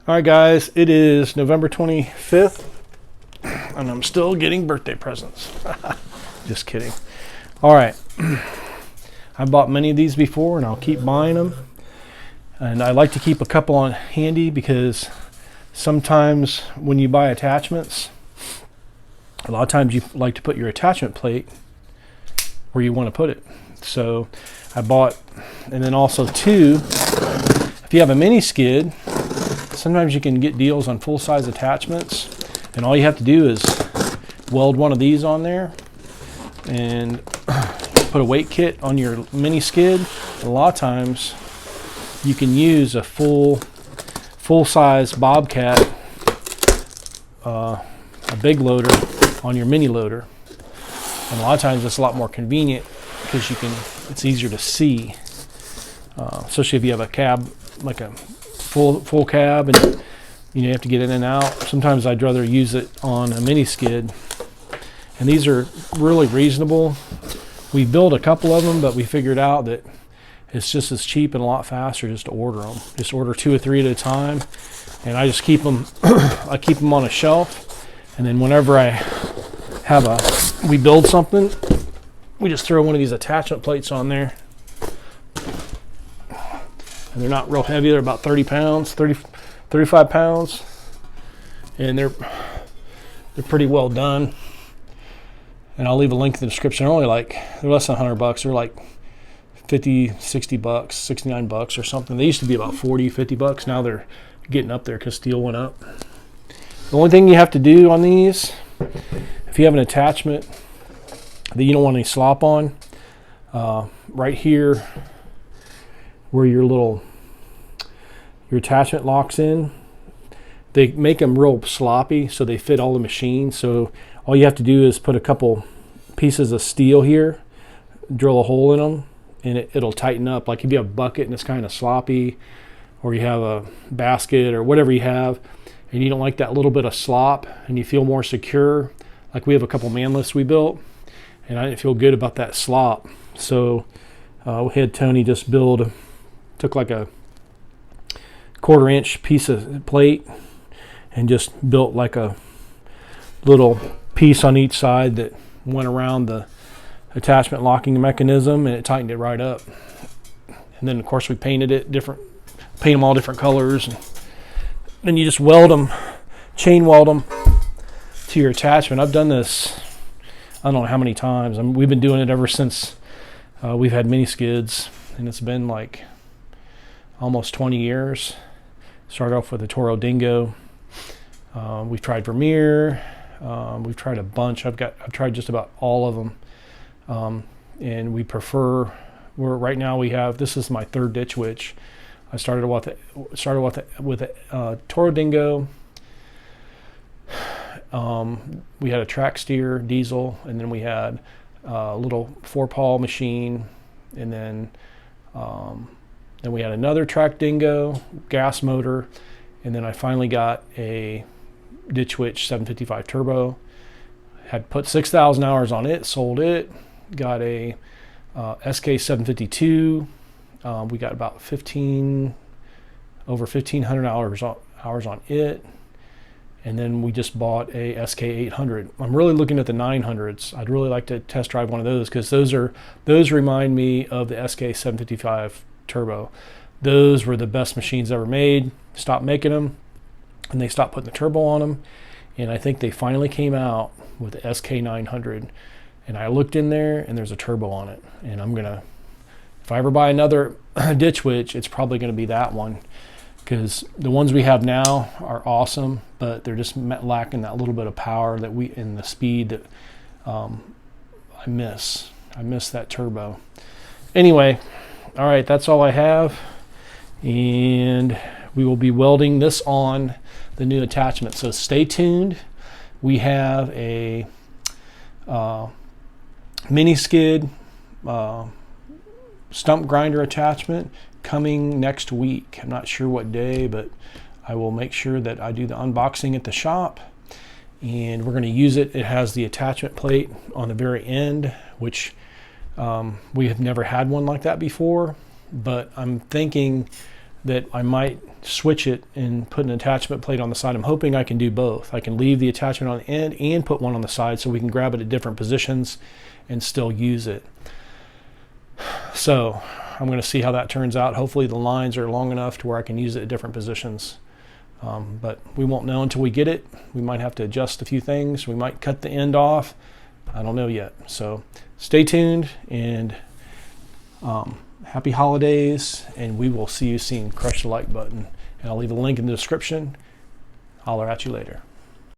All right, guys, it is November 25th, and I'm still getting birthday presents. Just kidding. All right. I've bought many of these before, and I'll keep buying them. And I like to keep a couple on handy because sometimes when you buy attachments, a lot of times you like to put your attachment plate where you want to put it. So I bought, and then also too, if you have a mini skid, sometimes you can get deals on full-size attachments, and all you have to do is weld one of these on there and put a weight kit on your mini skid. A lot of times you can use a full-size Bobcat, a big loader on your mini loader, and a lot of times it's a lot more convenient because it's easier to see, especially if you have a cab, like a full cab, and you have to get in and out. Sometimes I'd rather use it on a mini skid, and these are really reasonable. We built a couple of them, but we figured out that it's just as cheap and a lot faster just to order them. Just order 2 or 3 at a time, and I just keep them. I keep them on a shelf, and then whenever we build something, we just throw one of these attachment plates on there. And they're not real heavy. They're about 30 pounds, 35 pounds, and they're pretty well done. And I'll leave a link in the description. They're less than $100. They're like 50, 60 bucks, 69 bucks or something. They used to be about 40, 50 bucks. Now they're getting up there because steel went up. The only thing you have to do on these, if you have an attachment that you don't want any slop on, right here where your attachment locks in, they make them real sloppy so they fit all the machines. So all you have to do is put a couple pieces of steel here, drill a hole in them, and it'll tighten up. Like if you have a bucket and it's kind of sloppy, or you have a basket or whatever you have, and you don't like that little bit of slop and you feel more secure, like we have a couple man lifts we built, and I didn't feel good about that slop. So we had Tony just took like a 1/4 inch piece of plate and just built like a little piece on each side that went around the attachment locking mechanism, and it tightened it right up. And then of course we paint them all different colors, and then you just chain weld them to your attachment. I've done this I don't know how many times. We've been doing it ever since we've had mini skids, and it's been like almost 20 years. Started off with a Toro Dingo. We've tried Vermeer. We've tried a bunch. I've tried just about all of them, and we prefer. Right now we have. This is my 3rd ditch witch. I started with a Toro Dingo. We had a track steer diesel, and then we had a little 4-pawl machine, and then we had another track Dingo gas motor, and then I finally got a Ditch Witch 755 turbo. Had put 6,000 hours on it, sold it, got a SK 752. We got about over 1,500 hours on it, and then we just bought a SK 800. I'm really looking at the 900s. I'd really like to test drive one of those because those remind me of the SK 755 turbo. Those were the best machines ever made. Stopped making them, and they stopped putting the turbo on them, and I think they finally came out with the SK 900, and I looked in there and there's a turbo on it, and if I ever buy another ditch witch, it's probably going to be that one, because the ones we have now are awesome, but they're just lacking that little bit of power and the speed that I miss. I miss that turbo. Anyway, all right, that's all I have, and we will be welding this on the new attachment, so stay tuned. We have a mini skid stump grinder attachment coming next week. I'm not sure what day, but I will make sure that I do the unboxing at the shop, and we're going to use it. It has the attachment plate on the very end, which we have never had one like that before, but I'm thinking that I might switch it and put an attachment plate on the side. I'm hoping I can do both. I can leave the attachment on the end and put one on the side so we can grab it at different positions and still use it. So I'm going to see how that turns out. Hopefully the lines are long enough to where I can use it at different positions. But we won't know until we get it. We might have to adjust a few things. We might cut the end off. I don't know yet. So stay tuned, and happy holidays, and we will see you soon. Crush the like button, and I'll leave a link in the description. Holler at you later.